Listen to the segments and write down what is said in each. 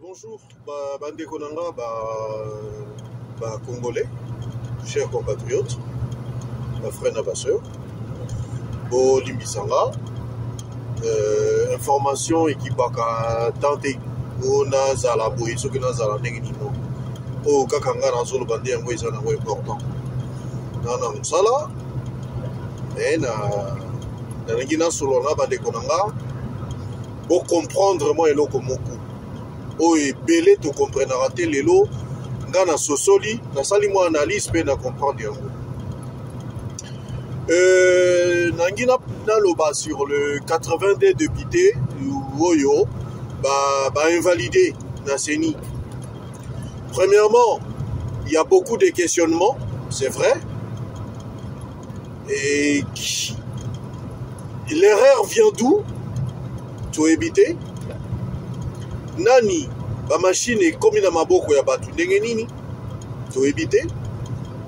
Bonjour, Bande Konanga, Congolais, chers compatriotes, frères et sœurs, Limbisanga, information équipe à tenter, on a Zala Boy, ce que nous avons dit, au Kakanga, dans le bandé, en voyant un important. Dans Sala, et dans la Solona, Bande Konanga, pour comprendre moi et l'Okomoku. Oye belé to comprendra te lelo ngana sosoli na sali mo analyse pe na comprendre yango nangina na loba sur le 82 députés oyo ba invalidé na CENI. Premièrement, il y a beaucoup de questionnements, c'est vrai, et l'erreur vient d'où? To éviter nani ba machine comme na maboko ya batu ndenge nini to éviter.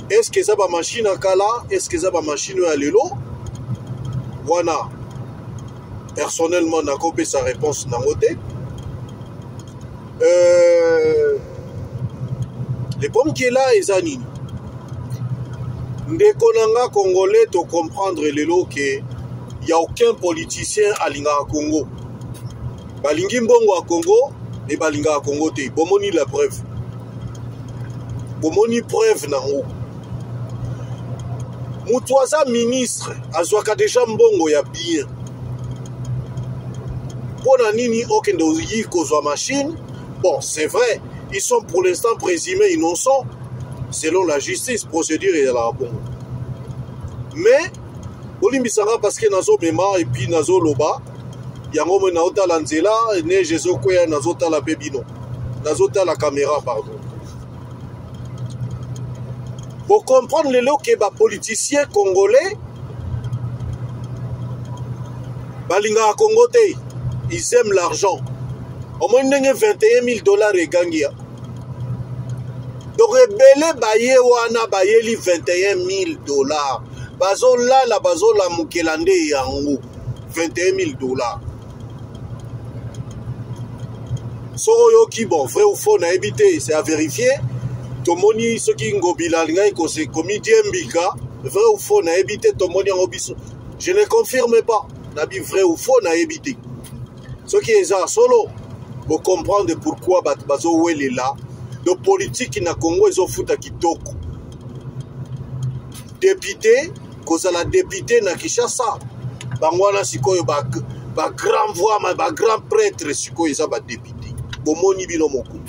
Est-ce que ça ba machine akala, est-ce que ça ba machine ya lelo wana personnellement na kopé sa réponse na ngote. Les pommes qui est là ezanini ndeko nanga congolais to comprendre lelo que il y a aucun politicien alinga à Congo. Balingi mbongo à Congo et balinga à Congo te. Bomoni la preuve. Bomoni preuve na ngo. Mutuaza ministre azwaka déjà mbongo ya bien. Pona nini okendo yi kozwa machine. Bon, c'est vrai, ils sont pour l'instant présumés innocents selon la justice, procédure et la bonne. Mais Olimbisanga parce que nazo mema et puis nazo loba yango mo naota la nzela ne jezo koya nazota la bebino nazota la caméra pardon. Pour comprendre les lots que ba politiciens congolais balinga Congo te, ils aiment l'argent. Au moins ndenge 21 000 dollars et gangia. Donc rebelle baye wana bayeli 21 000 dollars. Bazo la bazo la mukelande yango 21 000 dollars. So yoki bon, vrai ou faux na évité, c'est à vérifier. Tomoni ce qui ngobila ngai ko c'est comédien mbika, vrai ou faux na évité tomoni ngobiso. Je ne confirme pas. Nabi vrai ou faux na évité. Ce qui est ça solo pour comprendre pourquoi bazo wele là. De politique na Congo ils ont foutu kitoko. Député, cause la député na Kinshasa. Bangwana sikoyo ba grand voix ba grand prêtre sikoyo za ba député. Bomoni bino moku.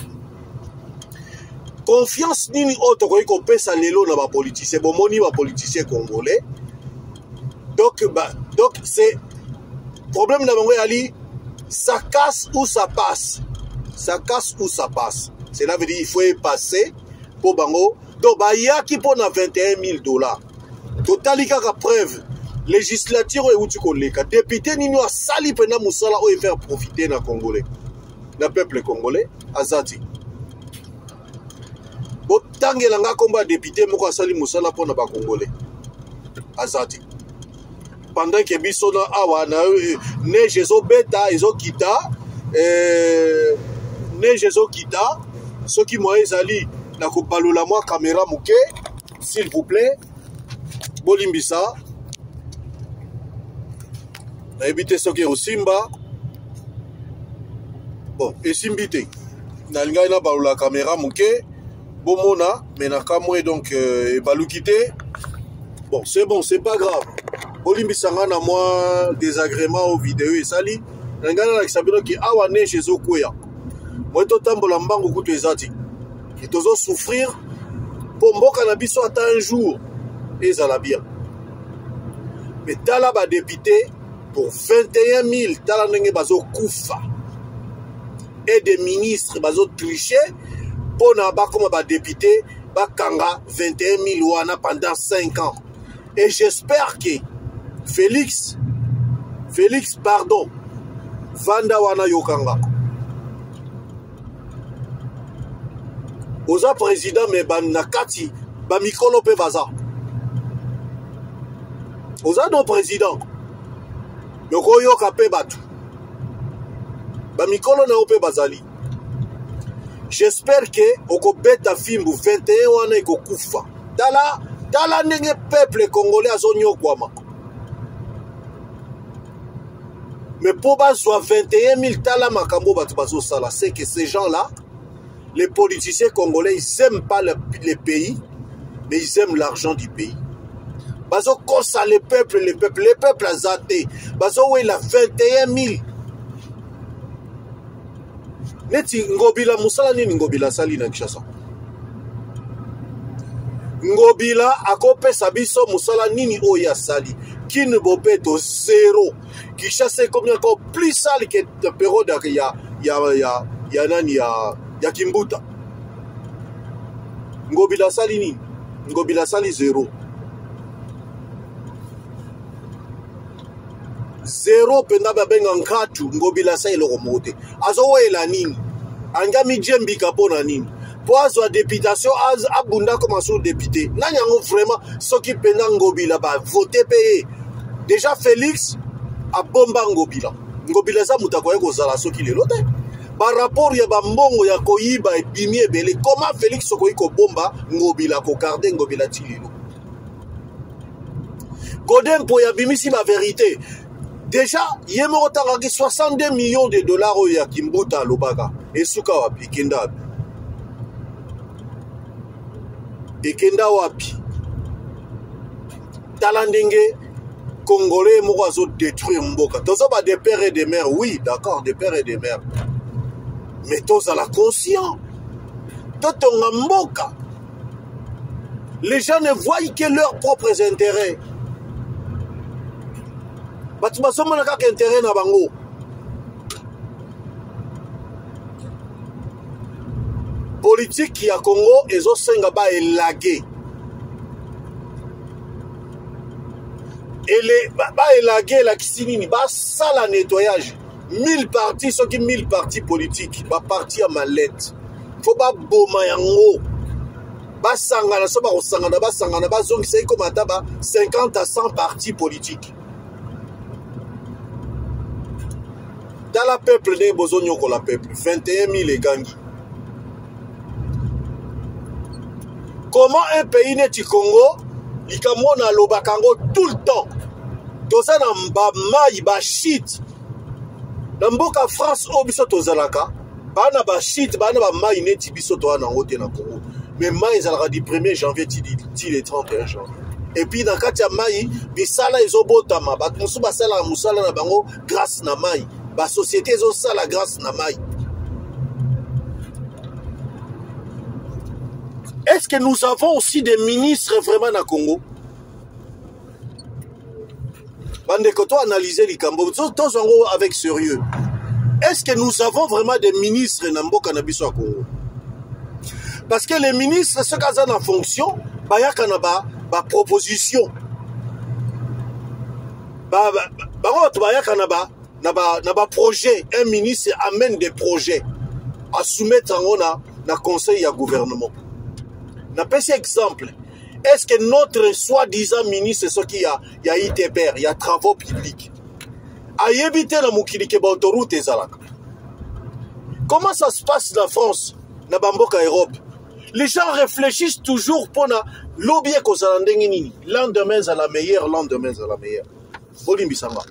Confiance nini auto ko pesa lelo na ba politicien, bomoni ba politicien congolais. Donc c'est problème na bango ali, ça casse ou ça passe. Ça casse ou ça passe. Cela veut dire il faut y passer pour bango. Donc ba yaki pona 21 000 dollars. Totalika ka preuve législature et où tu connais député nino a sali pena musala ou faire profiter na congolais. Le peuple congolais, Azati. Botangelanga komba député moko asali musala pona ba congolais. Azati. Pendant que biso na awa na neige ezo beta ezo kita neige ezo kita ceux qui moi ezali na kopalola moi caméra muke s'il vous plaît bolimbisa na éviter ceux qui osimba. Bon, et simbité. Nalinga na balula caméra muke bomona menaka moi donc balukité. Bon, c'est pas grave. Bolimbisanga na moi désagrément aux vidéos et sali. Nalinga na kisabino ki awa neige ezokwea. Moi to tambola mbango kutu ezati. Ki tozo souffrir pour mboka na biso ata un jour ezala bien. Mais tala ba député pour 21 000 tala ndenge bazo kufa. Et des ministres bazo tricher pour na ba comme ba député ba kanga 21 000 wana pendant 5 ans. Et j'espère que Félix pardon vanda wana yokanga oza président mais banakati ba mikolo pe baza oza non président yoko yoka pe batu ba mikolo na ope bazali j'espère que okobeta fimbu 21 wana ekokufa. Tala ndenge peuple congolais azonyokwama. Mais pour bazwa 21 000 tala makambo batu bazosala, c'est que ces gens-là, les politiciens congolais, ils aiment pas le pays, mais ils aiment l'argent du pays. Bazo kosa le peuple azaté. Bazo ouais la 21 000. Neti ngobila musala nini ngobila sali na Kinshasa. Ngobila akopesa biso musala nini oya sali. Kine bopeto zéro. Kinshasa combien encore plus sale que la période ya Kimbuta. Ngobila sali nini? Ngobila sali zéro. Zéro penda babenga nkatu ngobila sa eloko mote. Azo wela nini? Anga mijembi kapona nini? Poazo a députation az abunda comme sous député. Nanyango vraiment ceux qui penda ngobila ba voter payer. Déjà Félix a bomba ngobila. Ngobila sa mutako yeko zala soki lelo te. Par rapport ya ba mbongo ya koyiba et bimie belé comment Félix sokoyi ko bomba ngobila ko garder ngobila tililo. Kodempo ya bimisi ma vérité. Déjà, il y a 62 millions de dollars au Yakimbuta Lobaga. Et Souka Wapi, Ekenda. Ekenda Wapi. Talandenge, Congolais, Morazo détruire Mboka. Tous ça des pères et des mères, oui, d'accord, des pères et des mères. Mais tous à la conscience. Tous en Mboka. Les gens ne voient que leurs propres intérêts. Batu basomo na kaka intérêt na bango. Politique ya Congo ezo senga ba elage. Ele ba elage la kisinini ba sala nettoyage. 1000 partis ceux qui 1000 partis politiques ba parti à mallette. Faut ba boma yango. Ba sangana so ba sangana ba zongi c'est comme ataba 50 à 100 partis politiques. Dans la peuple, ne bozonyo ko la peuple. 21 000 et gangi. Comment un pays n'est Congo, il kamona lobakango tout le temps. Toza na mbamayi ba shit. Na mboka France obiso tozalaka, bana ba shit, bana ba mayi neti biso to na ngote na Congo. Mais mayi zalaka du 1er janvier ti le 31 janvier. Et puis dans kati ya mayi, bisala ezobotama, ba musu basala musala na bango grâce na mayi. La société est aussi la grâce na mai. Est-ce que nous avons aussi des ministres vraiment na Congo? Bande que toi analyser les Cambo, tous avec sérieux. Est-ce que nous avons vraiment des ministres na mboka na biso Congo? Parce que les ministres ceux qui sont en fonction, ba yaka na ba proposition. Ba yaka na ba Naba projet, un ministre amène des projets à soumettre en conseil à gouvernement. N'a pas cet exemple. Est-ce que notre soi-disant ministre, c'est ce qu'il y a ITBR, il y a travaux publics. A éviter la moukili ke ba autoroute et zalak. Comment ça se passe en France, na bamboka Europe? Les gens réfléchissent toujours pour na lobby ko zalandenge nini. Lendemain à la meilleure, lendemain à la meilleure. Olimbi sanga.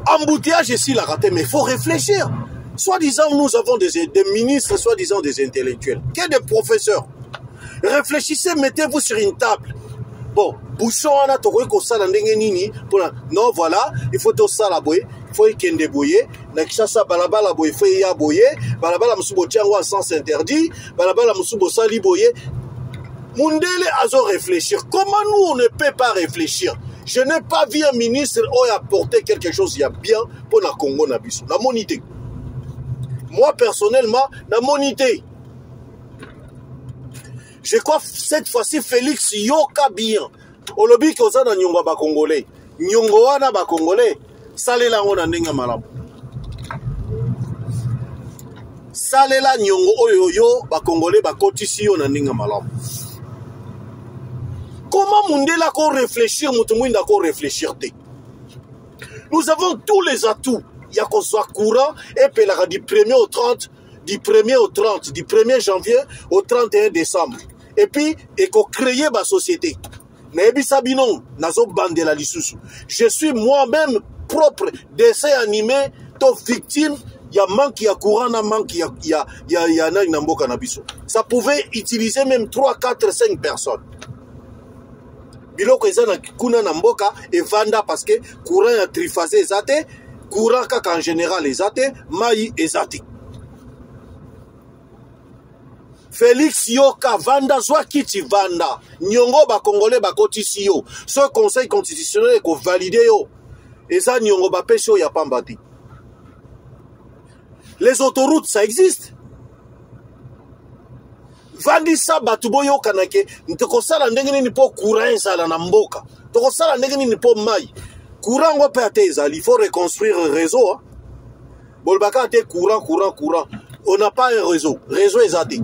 Embouteillage ici la raté, mais il faut réfléchir. Soi-disant, nous avons des ministres, soi-disant des intellectuels, que des professeurs. Réfléchissez, mettez-vous sur une table. Bon, bouchon, on a trouvé qu'on s'en nini. Non, voilà, il faut tout ça la boye, il faut y kende boye, nakisasa balabala boye, il faut y aboye, balabala musubo tiango à sens interdit, balabala musubo sali boye. Mundele azo réfléchir. Comment nous, on ne peut pas réfléchir? Je n'ai pas vu un ministre qui a apporté quelque chose de bien pour le Congo. Na mon idée. Moi, personnellement, na mon idée. Je crois cette fois-ci, Félix Yoka bien. Au lobby que vous avez nyongo ba Congolais. Nyongo wana ba Congolais. Salela ngona ndenga malamu. Salela nyongo oyoyo ba Congolais ba kotisi yo na ndenga malamu. Comment Mundela qu'on réfléchir, Moutoumouinda qu'on réfléchir? Nous avons tous les atouts. il y a qu'on soit courant et puis là du 1er au 30 du 1er janvier au 31 décembre et puis et qu'on crée ma société. Je suis moi-même propre dessin animé, top victime, il y a manque, il y a courant, il y a ça pouvait utiliser même 3, 4, 5 personnes. Biloko ezana kuna na mboka et vanda parce que courant ya triphasé ezate, courant kaka en général ezate, mai ezate. Félix Yoka vanda zwa kiti vanda nyongo ba congolais ba kotisi yo ce conseil constitutionnel ko valider yo et ça nyongo ba pêche yo ya pambati. Les autoroutes ça existe vandi sa batu boyo kanake nteko sala ndenge nini po courant sala na mboka toko sala ndenge nini po mai courant ngo pe ateza il faut reconstruire un réseau hein? Bolbaka te courant on n'a pas un réseau ezati.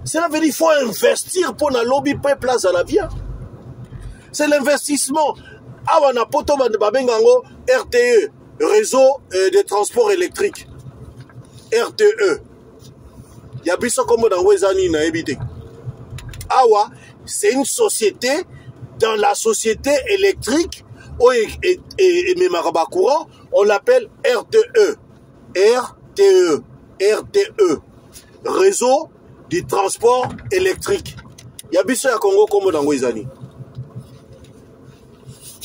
Cela veut dire qu'il faut investir pour la lobby peuple à la vie. C'est l'investissement. Awana poto babengango RTE, réseau de transport électrique. RTE. Il y a biso comme dans Wezani na ebité. Awa, c'est une société dans la société électrique et Memaraba courant, on l'appelle RTE. RTE. Réseau du transport électrique. Il y a biso ya Congo comme dans Wezani.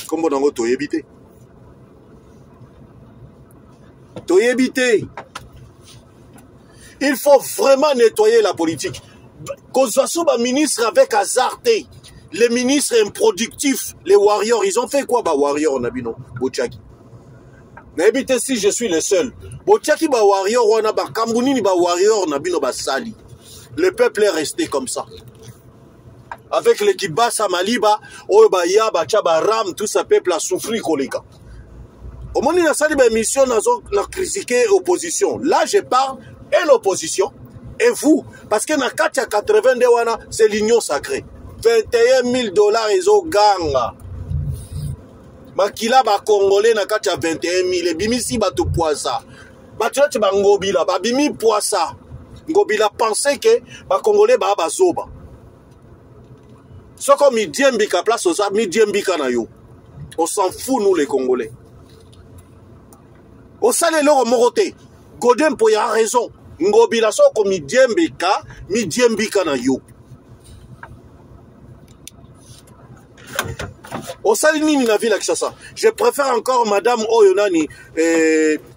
Comme dans Goto éviter. Il faut vraiment nettoyer la politique. Kozwasuba ministre avec Azarte, les ministres improductifs, les warriors, ils ont fait quoi bah warrior Nabino Bochaki. N'habitez si je suis le seul. Bochaki ba warrior wana ba Kambunini ba warrior Nabino ba sali. Le peuple est resté comme ça. Avec l'équipe Bassa Maliba, Oba Chaba Ram, tout ce peuple a souffert koleka. Au moment où on a sali ba émission, on a critiqué l'opposition. Là, je parle et l'opposition et vous. Parce que dans 480 wana, c'est l'union sacrée. 21 000 $, ils ont gagné. Makila ba Congolais na 21 000. Et bimisi ba tout poisa. Ba tu ba ngobila, ba bimi poisa. Ngobila pensait que ba Congolais ba zoba. Ce comme il dit mbika place aux amis dit mbika na yo. On s'en fout nous les Congolais. Au salé leur moroté. Godem po ya raison. Ngobila so comme il dit mbika na yo. Au salé nini na ville Kinshasa. Je préfère encore madame Oyonani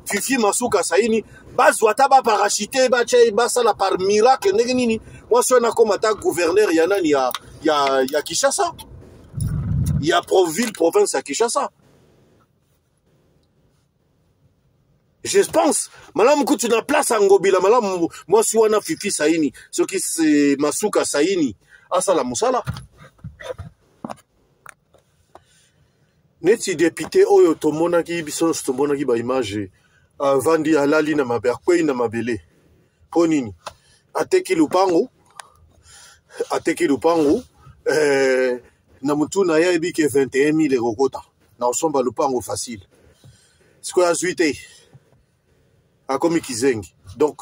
Fifi Masuka Saini. Bazwata ba parachité ba tché ba sala par miracle nini. Moi je suis comme attaque gouverneur yanani ya Kinshasa. Il y a Province province à Kinshasa. Je pense, madame Koutu na place à Ngobila, madame moi je suis wana Fifi Saini, ce qui c'est Masuka Saini, asala musala. Neti député oyo tomona ki biso tomona ki ba image vandi alali na maberkwe na mabele. Ponini ateki lupango na mutu na ya ebi ke 21 000 rokota na osomba lupango facile. Siko ya zuite akomi kizengi. Donc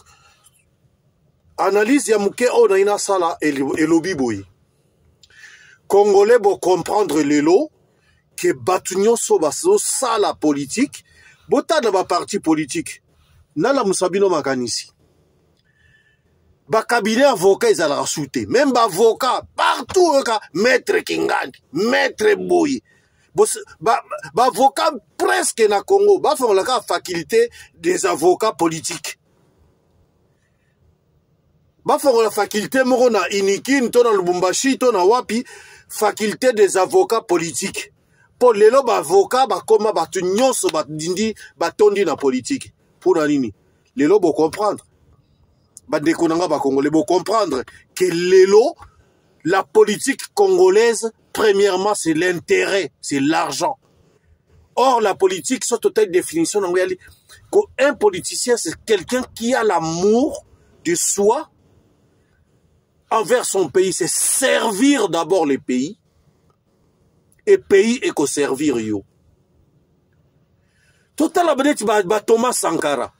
analyse ya muke ona ina sala elobi boyi. Congolais bo comprendre lelo que batunyo so baso sala politique bota na ba parti politique nala musabino makanisi ba cabinet avocat ezala rasouté même ba avocat partout maître Kingandi maître Boyi ba avocat presque na Congo ba font la faculté des avocats politiques ba font la faculté moko na Inikin to na Lubumbashi to na wapi faculté des avocats politiques. Pour les lobes avocats, comme batu nyonso batindi batondi na politique. Pour la nini? Les lobes comprendre. Badekonanga ba Congolais comprendre que l'élo, la politique congolaise, premièrement, c'est l'intérêt, c'est l'argent. Or, la politique, c'est totale définition. Un politicien, c'est quelqu'un qui a l'amour de soi envers son pays. C'est servir d'abord les pays. Et pays et qu'on servir yo. Total Thomas Sankara.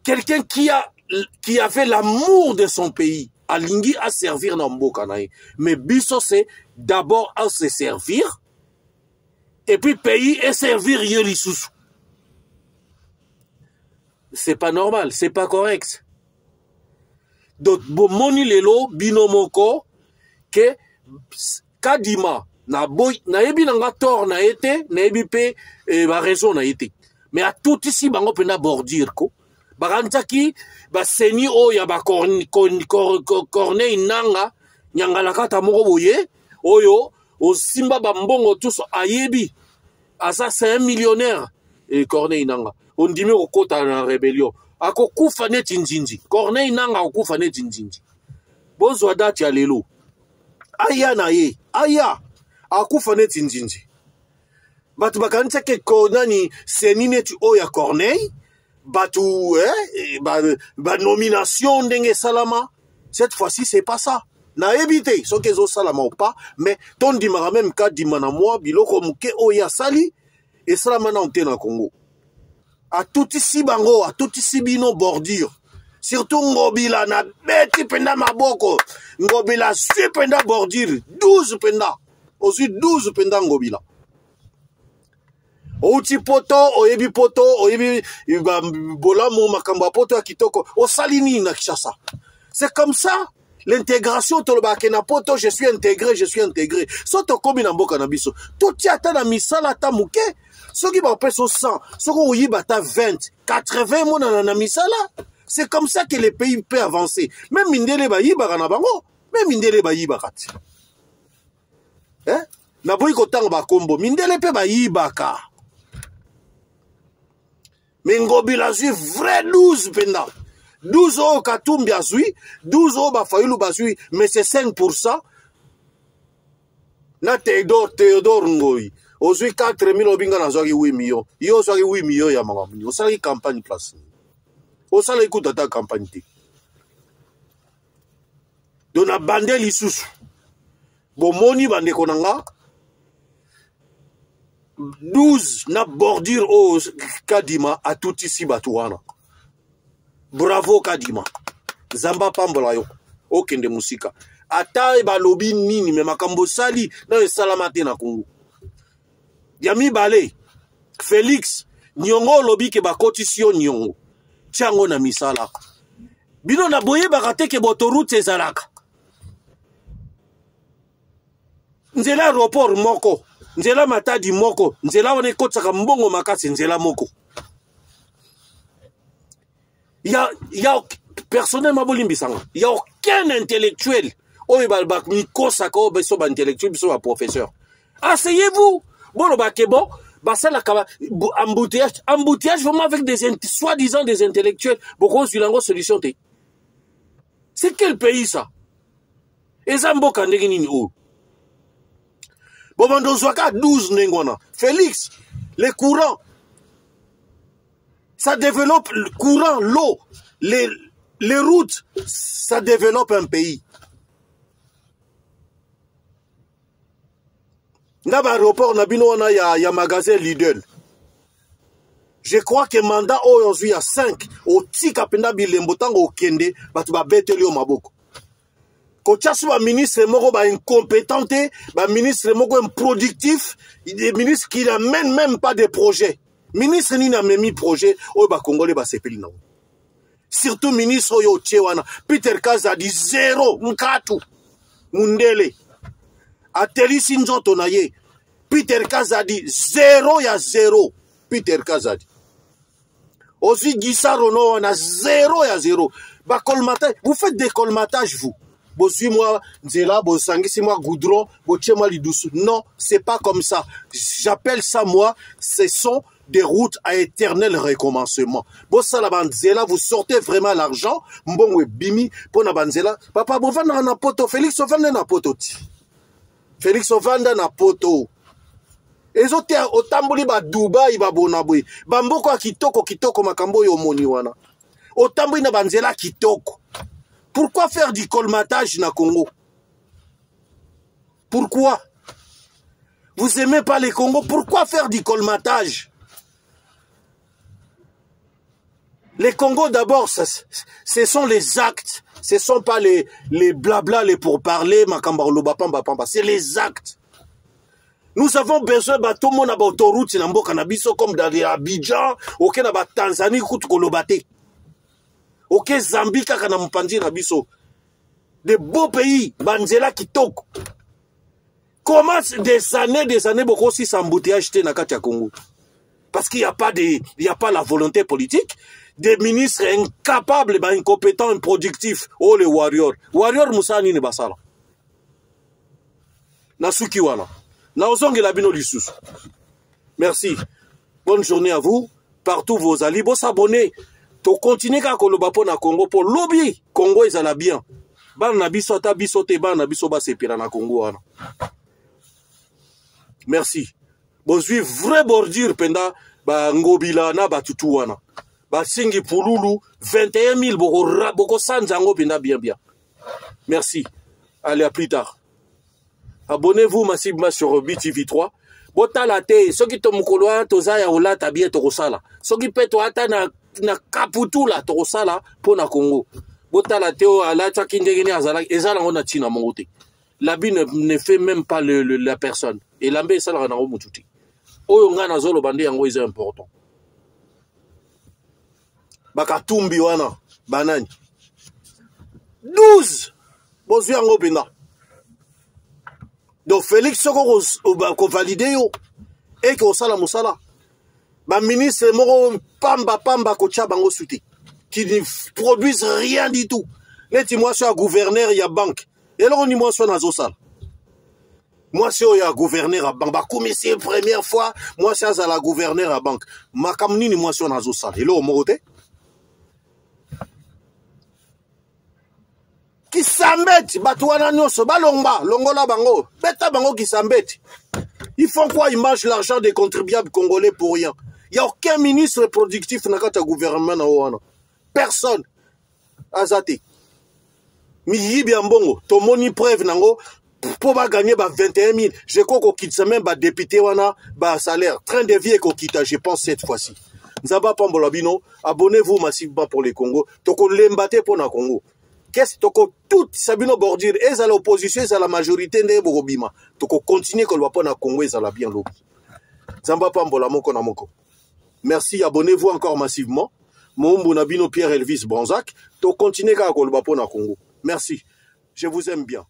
Quelqu'un qui avait l'amour de son pays. Alingi à servir dans Mboka. Mais Bisso, c'est d'abord à se servir. Et puis pays et servir Yelisusu. C'est pas normal, c'est pas correct. Donc, moni lelo binomoko que kadima na ebi nanga tor na été na ebi pe ba raison na été. Mais à tout ici bango pena bordir ko. Barantaki ba seni o ya ba corne inanga nyangala kata moko boye oyo o simba ba mbongo tous ayebi. Asa c'est un millionnaire et Corneille Nanga. On dit au côté de la rébellion. Ako kufa net injinji. Corneille Nanga kufa net injinji. Bonzo dati ya lelo. Aya na ye. Aya. Akufa net injinji. Batu bakancha ke konani senine tu oya Corneille. Batu ba nomination ndenge salama. Cette fois-ci c'est pas ça. Na évité, so kezo salama ou pas, mais ton dimara même ka dimana moi, biloko muke oya sali, et salama na onte na Congo. A tout ici bango, a tout ici bino bordure. Surtout ngobila na beti penda maboko, ngobila su penda bordure, 12 penda. Aussi 12 penda ngobila. Outi poto, oyebi poto, oyebi bolamu makamba poto ya kitoko, o salini na Kishasa. C'est comme ça. L'intégration, je suis intégré, je suis intégré. Soto komi na mboka na biso. Toti ata na misala ta muke. Soki ba peso 100, soko oyi bata 20, 80 mona na misala. C'est comme ça que les pays peuvent avancer. Même mindele ba yibaka na bango, même mindele ba yibakati. Hein? Na boyi kotanga ba kombo, mindele pe ba yibaka. Mais ngobila zui vrai 12 penda. 12 euros Katumbi a sui, 12 euros Bafayoulou Basui, mais c'est 5%. Na Théodore Ngoyi. Osui 4 000 obinga na zogi 8 millions. Yo zogi 8 millions ya magamuni. Osala campagne place. Osala écoute ta campagne. Dona bande lisusu. Bomoni bande konanga. 12 na bordure au Kadima à tout ici batouana. Bravo Kadima. Zamba pambola yo. Okende musika. Ata eba lobi nini me makambo sali na salamate na Congo. Yami bale. Félix nyongo lobi ke bakotisio nyongo. Tiango na misala. Bino na boye bakate ke botoroute ezalaka. Nzela aéroport moko. Nzela matadi moko. Nzela wane kotsaka mbongo makasi nzela moko. Il y a personnellement il y a aucun intellectuel oyo balbak ni kosaka beso ba intellectuel beso ba professeur. Asseyez-vous. Bon bakebo basala kaba embouteillage vraiment avec des soi-disant des intellectuels beaucoup sur la solution té. C'est quel pays ça? Ezambo kandeki nini o? Bon bandozwaka 12 nengwana. Félix, les courants ça développe le courant, l'eau, les routes, ça développe un pays. Dans l'aéroport, il y a magasin Lidl. Je crois que mandat aujourd'hui il y a 5. Au tika penda bilembotango au kende, batu ba beteli o maboko. Kochasu ba ministre moko ba incompétenté, ba ministre moko improductif, des ministres qui n'amènent même pas de projets. Ministre ni na memi projet oyo ba congolais ba sepeli na. Surtout ministre oyo tchewana Peter Kaza di 0 nkatu mundele ateli sinzoto na ye Peter Kaza di 0 ya 0 Peter Kaza di aussi Gisaro no na 0 ya 0 ba colmatage vous faites des colmatages vous bozui moi nzela bosangisi moi goudron bochema lidusu non c'est pas comme ça j'appelle ça moi ce sont des routes à éternel recommencement. Bossa la banzela, vous sortez vraiment l'argent. Mbongwe bimi pour la banzela. Papa bovanda na poto. Félix ovanda na poto. Félix ovanda na poto. Ezote otambuli ba Dubai ba bonabwe. Bamboko a kitoko makambo yo moni wana. Otambuli na banzela kitoko. Pourquoi faire du colmatage na Congo? Pourquoi? Vous aimez pas les Congo? Pourquoi faire du colmatage? Les Congos, d'abord, ce sont les actes. Ce ne sont pas les blabla, les pourparlers, c'est les actes. Nous avons besoin de tout le monde à l'autoroute, comme dans Abidjan, ok, dans Tanzanie, ok, Zambie, des beaux pays, Banzela qui toque. Comment des années, beaucoup aussi s'embouteillage dans le Congo? Parce qu'il n'y a pas la volonté politique. Des ministres incapables, incompétents, improductifs. Oh, les warriors. Warriors, Moussa, ni basala. Nasuki wana. Naozongi labino lissus. Merci. Bonne journée à vous. Partout vos alliés. Bon s'abonner. To continuer à kolobapo na Congo pour lobby. Congo ils allaient bien. Ban na biso ta biso te ban na biso ba sepira na Congo wana. Merci. Bon suivre vrai bordure penda ba ngobila na ba tutu wana. Ba singi pululu 21 000 boko sanzango penda bien. Merci. Allez, à plus tard. Abonnez-vous massivement sur BTV3. Bota la te, ceux qui t'ont moukolwa, toza ya ola tabie torosala. Ceux qui peuvent ata na kaputu la torosala pour na Congo. Bota la te, ala takindegene azala, ezala ngona tina mongote. L'habit ne fait même pas la personne. Et l'ambé ça la na romututi. Oyo ngana zolo bande yango est important. Bakatumbi wana, banani. 12! Bozu yango penda. Donc Félix Soko ko validé yo et que osala musala ba ministre moko pamba ko tcha bango souti qui ne produisent rien du tout. Neti moi sur gouverneur ya banque et là on ni moi sur nazo sala. Moi c'est ya gouverneur à banque ba commissaire première fois moi c'est à la gouverneur à banque makamni ni moi sur nazo sala et là au moté qui s'embête, batouana nyoso, balongba, longola bango, beta bango qui s'embête. Ils font quoi? Ils mangent l'argent des contribuables congolais pour rien. Il n'y a aucun ministre productif dans le gouvernement. Personne. Azate. Miyi biambongo, tomoni preuve nango, pour gagner 21 000. Je crois qu'on quitte même député wana, salaire. Train de vie et qu'on quitte, je pense cette fois-ci. Nzaba Pambolabino, abonnez-vous massivement pour les Congo. Toko l'embate pour na Congo. Qu'est-ce que tout Sabino Bordure est à l'opposition, est à la majorité de Borobima. Toko continue que le Wapon à Congo est à la bien lobby. Zamba Pambola Moko Namoko. Merci, abonnez-vous encore massivement. Mon Bonabino Pierre Elvis Bonzac. Toko continue à le Wapon à Congo. Merci. Je vous aime bien.